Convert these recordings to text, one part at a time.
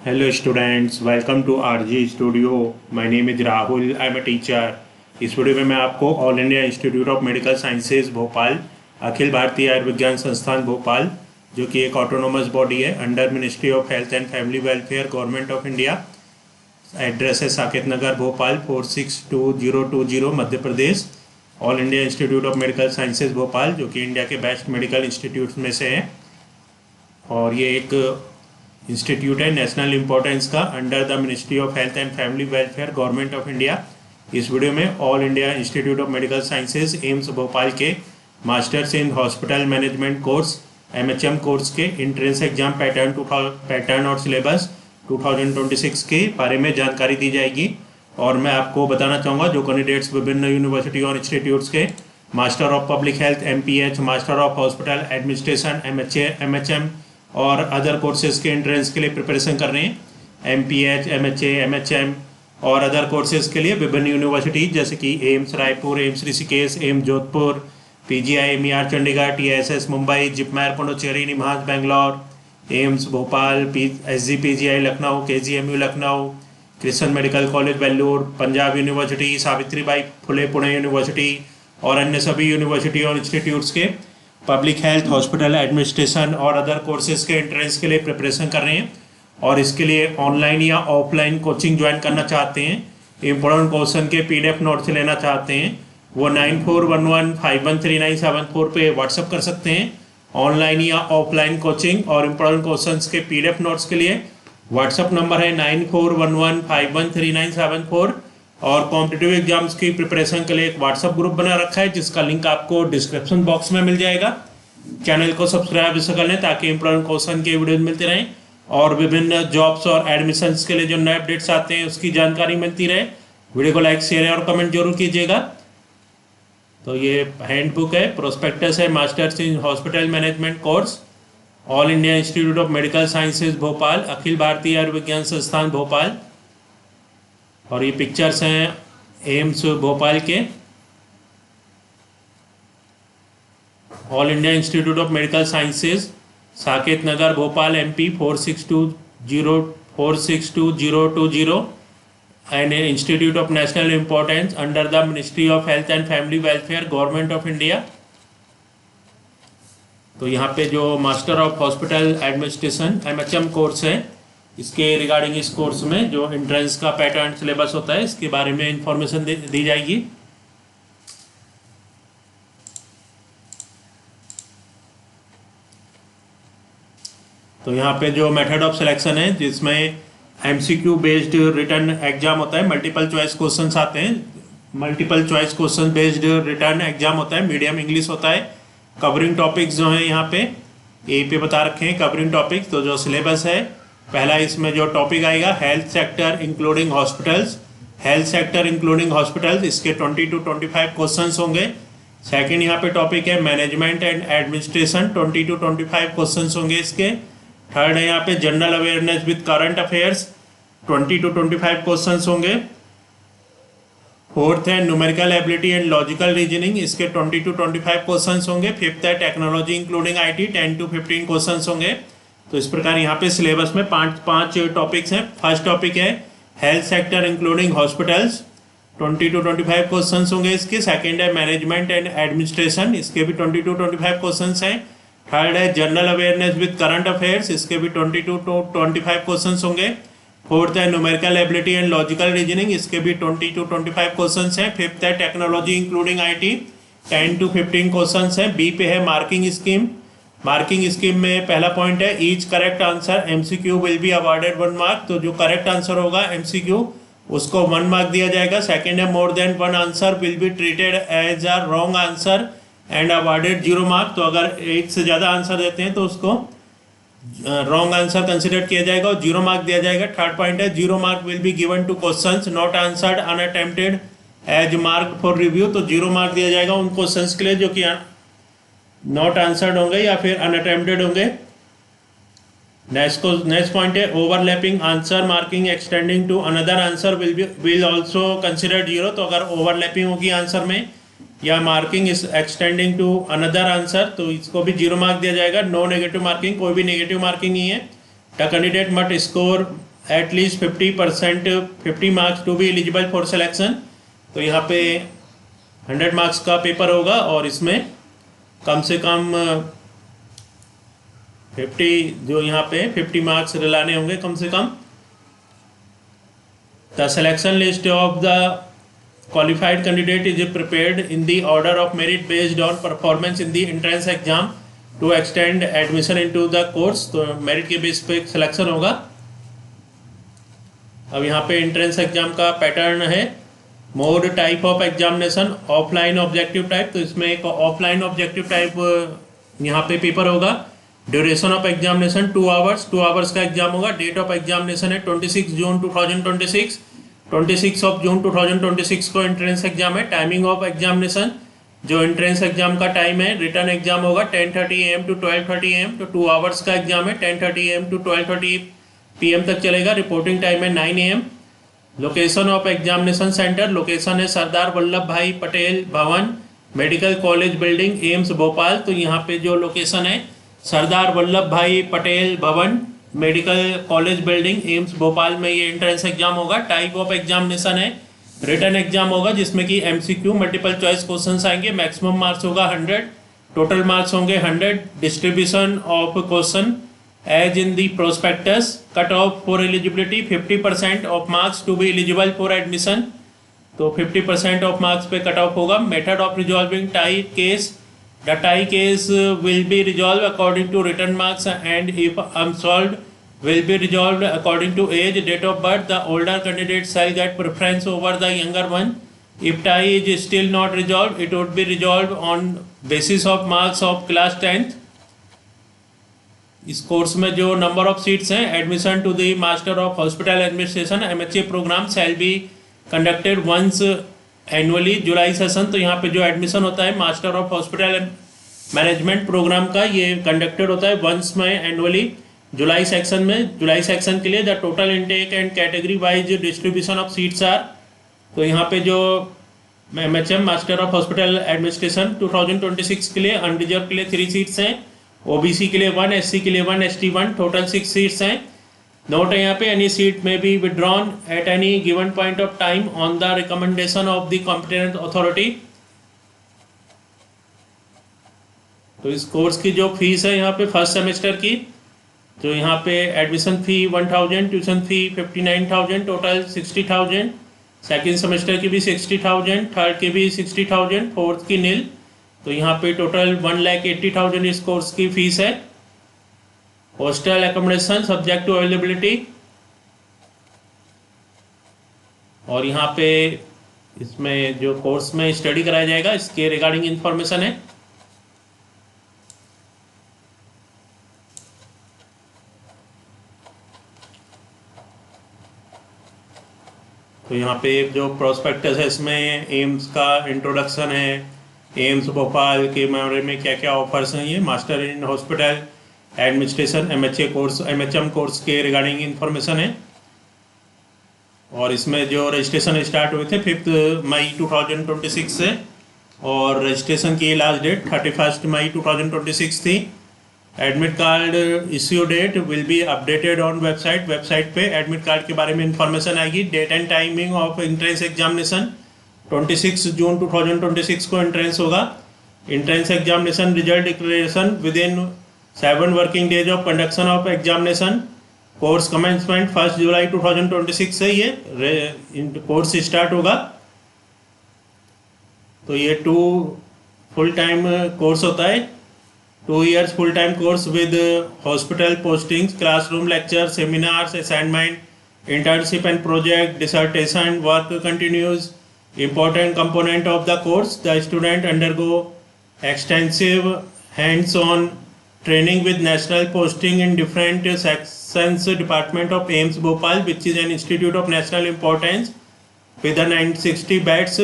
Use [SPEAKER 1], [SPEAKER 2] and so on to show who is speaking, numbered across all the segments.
[SPEAKER 1] Hello students, welcome to RG Studio. My name is Rahul. I am a teacher. इस video में मैं आपको All India Institute of Medical Sciences Bhopal, Akhil Bharatiya Ayurvigyan Sansthan Bhopal, जो कि एक ऑटोनोमस बॉडी है under Ministry of Health and Family Welfare Government of India. Address है Saket Nagar Bhopal 462020 Madhya Pradesh. All India Institute of Medical Sciences Bhopal, जो कि इंडिया के बेस्ट मेडिकल इंस्टीट्यूट्स में से है, और ये एक इंस्टीट्यूट है नेशनल इंपॉर्टेंस का under the Ministry of Health and Family Welfare Government of India. इस वीडियो में All India Institute of Medical Sciences AIIMS Bhopal के masters in hospital management course MHM course के इंट्रेंस एग्जाम पैटर्न और syllabus 2026 के बारे में जानकारी दी जाएगी। और मैं आपको बताना चाहूँगा जो कैंडिडेट्स विभिन्न यूनिवर्सिटी और इंस्टीट्यूट्स के master of public health MPH, master of hospital administration MHM और अदर कोर्सेज के एंट्रेंस के लिए प्रिपरेशन कर रहे हैं। MPH, MHA, MHM और अदर कोर्सेज के लिए विभिन्न यूनिवर्सिटी जैसे कि AIIMS Raipur, AIIMS Rishikesh, AIIMS Jodhpur, PGI MER Chandigarh, TSS Mumbai, JIPMER Puducherry, NIMHANS Bangalore, AIIMS Bhopal, SGPGI Lucknow, KGMU Lucknow, Christian Medical College Vellore, Punjab University, Savitribai Phule Pune University और अन्य सभी यूनिवर्सिटी और इंस्टीट्यूट्स के पब्लिक हेल्थ, हॉस्पिटल एडमिनिस्ट्रेशन और अदर कोर्सेज के एंट्रेंस के लिए प्रिपरेशन कर रहे हैं। और इसके लिए ऑनलाइन या ऑफलाइन कोचिंग ज्वाइन करना चाहते हैं, इम्पोर्टेंट क्वेश्चन के PDF नोट्स लेना चाहते हैं, वो 9411513974 पे व्हाट्सअप कर सकते हैं। ऑनलाइन या ऑफलाइन कोचिंग और इम्पोर्टेंट क्वेश्चंस के PDF नोट्स के लिए व्हाट्सअप नंबर है 9411513974। और कॉम्पिटिटिव एग्जाम्स की प्रिपरेशन के लिए एक व्हाट्सएप ग्रुप बना रखा है जिसका लिंक आपको डिस्क्रिप्शन बॉक्स में मिल जाएगा। चैनल को सब्सक्राइब इसे कर लें ताकि इंपॉर्टेंट क्वेश्चन के वीडियोज मिलते रहें और विभिन्न जॉब्स और एडमिशन्स के लिए जो नए अपडेट्स आते हैं उसकी जानकारी मिलती रहे। वीडियो को लाइक, शेयर और कमेंट जरूर कीजिएगा। तो ये हैंडबुक है, प्रोस्पेक्टस है, masters in hospital management course, All India Institute of Medical Sciences Bhopal, Akhil Bharatiya Ayurvigyan Sansthan Bhopal. और ये पिक्चर्स हैं एम्स भोपाल के। All India Institute of Medical sciences Saket Nagar Bhopal MP 462020 and institute of national importance under the Ministry of Health and Family Welfare Government of India. तो यहाँ पे जो master of hospital administration MHM course है, इसके regarding इस course में जो entrance का पैटर्न सिलेबस होता है इसके बारे में इंफॉर्मेशन दी जाएगी। तो यहाँ पे जो मेथड ऑफ सिलेक्शन है जिसमें MCQ बेस्ड रिटर्न एग्जाम होता है, मल्टीपल चॉइस क्वेश्चंस आते हैं, multiple choice question based return exam होता है, मीडियम इंग्लिश होता है। कवरिंग टॉपिक्स जो है यहाँ पे ए पे बता रखे हैं कवरिंग टॉपिक्स। तो जो सिलेबस है, पहला इसमें जो टॉपिक आएगा health sector including hospitals, health sector including hospitals, इसके 20 to 25 क्वेश्चंस होंगे। सेकंड यहाँ पे टॉपिक है management and administration, 20 to 25 questions होंगे इसके। थर्ड है यहाँ पे general awareness with current affairs, 20 to 25 questions होंगे। फोर्थ है numerical ability and logical reasoning, इसके 20 to 25 क्वेश्चंस होंगे। फिफ्थ है technology including IT, 10 to 15 questions होंगे। तो इस प्रकार यहाँ पे सिलेबस में पांच टॉपिक्स हैं। फर्स्ट टॉपिक है health sector including hospitals, 20 to 25 questions होंगे इसके। सेकंड है मैनेजमेंट एंड एडमिनिस्ट्रेशन, इसके भी 20 to 25 क्वेश्चंस हैं। थर्ड है general awareness with current affairs, इसके भी 20 to 25 क्वेश्चंस होंगे। फोर्थ है numerical ability and logical reasoning, इसके भी 20 to 25 क्वेश्चंस हैं। फिफ्थ है technology including IT, 10 to 15 questions हैं। बी पे है मार्किंग स्कीम। मार्किंग स्कीम में पहला पॉइंट है each correct answer MCQ will be awarded 1 mark. तो जो करेक्ट आंसर होगा MCQ उसको 1 मार्क दिया जाएगा। सेकंड है more than 1 answer will be treated as a wrong answer and awarded 0 mark. तो अगर एक से ज़्यादा आंसर देते हैं तो उसको रॉन्ग आंसर कंसिडर किया जाएगा और 0 मार्क दिया जाएगा। थर्ड पॉइंट है 0 mark will be given to questions not answered unattempted as mark for review. तो 0 मार्क दिया जाएगा उन क्वेश्चंस के लिए जो कि नॉट आंसर्ड होंगे या फिर अनअटेम्प्टेड होंगे। नेक्स्ट पॉइंट है overlapping answer marking extending to another answer will also consider 0। तो अगर ओवरलैपिंग होगी आंसर में या marking is extending to another answer तो इसको भी 0 मार्क दिया जाएगा। नो नेगेटिव मार्किंग, कोई भी नेगेटिव मार्किंग नहीं है। The candidate must score at least 50% 50 marks to be eligible for selection। तो यहाँ पे 100 मार्क्स का पेपर होगा और इसमें कम से कम 50 जो यहाँ पे 50 मार्क्स लाने होंगे कम से कम। The selection list of the qualified candidate is prepared in the order of merit based on performance in the entrance exam to extend admission into the course। तो मेरिट के बेस पे सिलेक्शन होगा। अब यहाँ पे एंट्रेंस एग्जाम का pattern है। Mode type of examination offline objective type. तो इसमें एक ऑफलाइन ऑब्जेक्टिव टाइप यहाँ पे पेपर होगा। Duration of examination 2 hours 2 hours का एग्जाम होगा। डेट ऑफ एग्जामिनेशन है 26 जून 2026। 26 ऑफ जून 2026 को एंट्रेंस एग्जाम है। टाइमिंग ऑफ एग्जामिनेशन जो एंट्रेंस एग्जाम का टाइम है रिटर्न एग्जाम होगा 10:30 AM to 12:30 AM। तो 2 आवर्स का एग्जाम है 10:30 AM to 12:30 PM तक चलेगा। रिपोर्टिंग टाइम है 9 AM। Location of examination centre location है Sardar Vallabh Bhai Patel Bhawan medical college building AIIMS Bhopal. तो यहाँ पे जो लोकेशन है Sardar Vallabh Bhai Patel Bhawan medical college building AIIMS Bhopal में ये एंट्रेंस एग्जाम होगा। टाइप ऑफ एग्जामिनेशन है रिटर्न एग्जाम होगा जिसमें कि MCQ मल्टीपल चॉइस क्वेश्चंस आएंगे। मैक्सिमम मार्क्स होगा 100, टोटल मार्क्स होंगे 100। Distribution of question as in the prospectus. Cut off for eligibility 50% of marks to be eligible for admission. तो 50% of marks पे cut off होगा। Method of resolving tie case the tie case will be resolved according to written marks and if unsolved will be resolved according to age date of birth। the older candidate shall get preference over the younger one। if tie is still not resolved it would be resolved on basis of marks of class 10th। इस course में जो number of seats हैं admission to the master of hospital administration MHA program shall be conducted once annually July session. तो यहाँ पे जो admission होता है master of hospital management program का ये कंडक्टेड होता है वंस में एनुअली जुलाई सेक्शन में। जुलाई सेक्शन के लिए the total intake and category wise distribution of seats are. तो यहाँ पे जो MHM master of hospital administration 2026 के लिए अनरिजर्व के लिए 3 सीट्स हैं। OBC के लिए 1, SC के लिए 1, ST 1, टोटल 6 सीट्स हैं। नोट है यहाँ पे एनी सीट में be withdrawn at any given point of time on the recommendation of the competent authority. तो इस कोर्स की जो फीस है यहाँ पे फर्स्ट सेमेस्टर की तो यहाँ पे admission fee 1000, tuition fee 59,000, total 60,000। Second semester की भी 60,000, थर्ड की भी 60,000, फोर्थ की नील। तो यहाँ पे टोटल 1,80,000 इस कोर्स की फीस है। Hostel accommodation subject to availability. और यहाँ पे इसमें जो कोर्स में स्टडी कराया जाएगा इसके रिगार्डिंग इंफॉर्मेशन है। तो यहाँ पे जो प्रोस्पेक्टस है इसमें एम्स का इंट्रोडक्शन है। एम्स भोपाल के बारे में क्या क्या ऑफर्स हैं, ये master in hospital administration MHA course MHM course के रिगार्डिंग इंफॉर्मेशन है। और इसमें जो रजिस्ट्रेशन स्टार्ट हुए थे 5 मई 2026 से और रजिस्ट्रेशन की लास्ट डेट 31 मई 2026 थी। Admit card issue date will be updated on website पे एडमिट कार्ड के बारे में इंफॉर्मेशन आएगी। Date and timing of entrance examination 26 जून 2026 को एंट्रेंस होगा। Entrance examination result declaration within 7 working days of conduction of examination. Course commencement 1 जुलाई 2026 से ये कोर्स स्टार्ट होगा। तो ये 2 फुल टाइम कोर्स होता है। 2 years full time course with hospital postings, classroom lecture, seminars, assignment, internship and project, dissertation work continues. Important component of the course, the student undergo extensive hands-on training with national posting in different sections department of AIIMS Bhopal, which is an institute of national importance with a 960 beds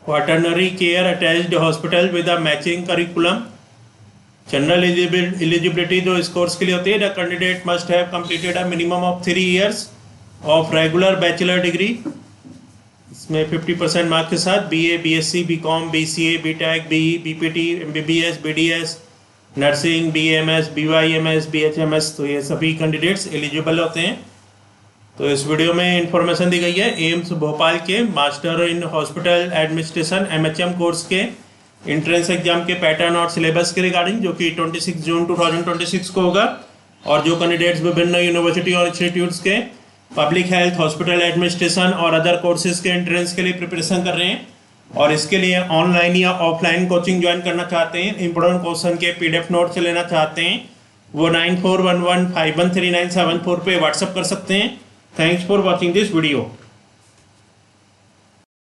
[SPEAKER 1] quaternary care attached hospital with a matching curriculum. General eligibility जो इस course के लिए होती है, the candidate must have completed a minimum of 3 years of regular bachelor degree. इसमें 50% marks के साथ BA, BSc, BCom, BCA, BTech, BE, BPT, MBBS, BDS, nursing, BAMS, BYMS, BHMS, तो ये सभी कैंडिडेट्स एलिजिबल होते हैं। तो इस वीडियो में इंफॉर्मेशन दी गई है एम्स भोपाल के master in hospital administration MHM course के एंट्रेंस एग्जाम के पैटर्न और सिलेबस के रिगार्डिंग, जो कि 26 जून 2026 को होगा। और जो कैंडिडेट्स विभिन्न यूनिवर्सिटी और इंस्टीट्यूट्स के पब्लिक हेल्थ, हॉस्पिटल एडमिनिस्ट्रेशन और अदर कोर्सेज के एंट्रेंस के लिए प्रिपरेशन कर रहे हैं और इसके लिए ऑनलाइन या ऑफलाइन कोचिंग ज्वाइन करना चाहते हैं, इंपॉर्टेंट क्वेश्चन के PDF नोट्स लेना चाहते हैं, वो 9411513974 पे व्हाट्सअप कर सकते हैं। Thanks for watching this video.